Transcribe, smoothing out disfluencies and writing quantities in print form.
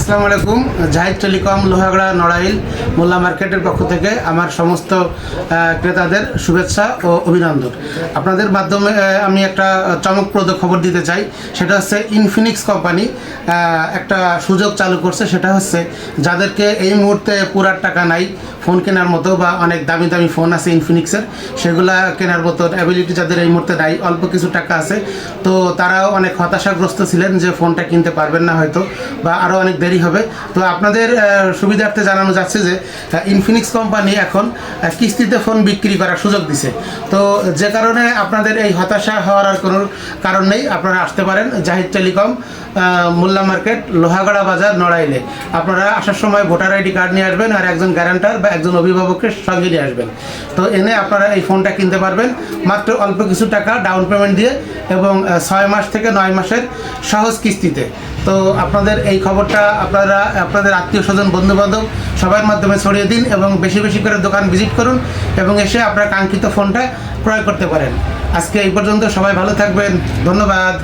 আসসালামু আলাইকুম। জাহিদ টেলিকম লোহাগড়া নড়াইল মোল্লা মার্কেটের পক্ষ থেকে আমার সমস্ত ক্রেতাদের শুভেচ্ছা ও অভিনন্দন। আপনাদের মাধ্যমে আমি একটা চমকপ্রদ খবর দিতে চাই। সেটা হচ্ছে ইনফিনিক্স কোম্পানি একটা সুযোগ চালু করছে। সেটা হচ্ছে যাদেরকে এই মুহূর্তে পুরার টাকা নাই ফোন কেনার মতো বা অনেক দামি দামি ফোন আছে ইনফিনিক্সের, সেগুলা কেনার মতো অ্যাবিলিটি যাদের এই মুহূর্তে নাই, অল্প কিছু টাকা আছে, তো তারাও অনেক হতাশাগ্রস্ত ছিলেন যে ফোনটা কিনতে পারবেন না হয়তো বা আরও অনেক দেরি হবে। তো আপনাদের সুবিধার্থে জানানো যাচ্ছে যে ইনফিনিক্স কোম্পানি এখন কিস্তিতে ফোন বিক্রি করার সুযোগ দিছে। তো যে কারণে আপনাদের এই হতাশা হওয়ার আর কোনো কারণ নেই। আপনারা আসতে পারেন জাহিদ টেলিকম মোল্লা মার্কেট লোহাগড়া বাজার নড়াইলে। আপনারা আসার সময় ভোটার আইডি কার্ড নিয়ে আসবেন আর একজন গ্যারান্টার বা একজন অভিভাবককে সঙ্গে নিয়ে আসবেন। তো এনে আপনারা এই ফোনটা কিনতে পারবেন মাত্র অল্প কিছু টাকা ডাউন পেমেন্ট দিয়ে এবং 6 মাস থেকে 9 মাসের সহজ কিস্তিতে। তো আপনাদের এই খবরটা আপনারা আপনাদের আত্মীয় স্বজন বন্ধুবান্ধব সবার মাধ্যমে ছড়িয়ে দিন এবং বেশি বেশি করে দোকান ভিজিট করুন এবং এসে আপনার কাঙ্ক্ষিত ফোনটা ক্রয় করতে পারেন। আজকে এই পর্যন্ত, সবাই ভালো থাকবেন, ধন্যবাদ।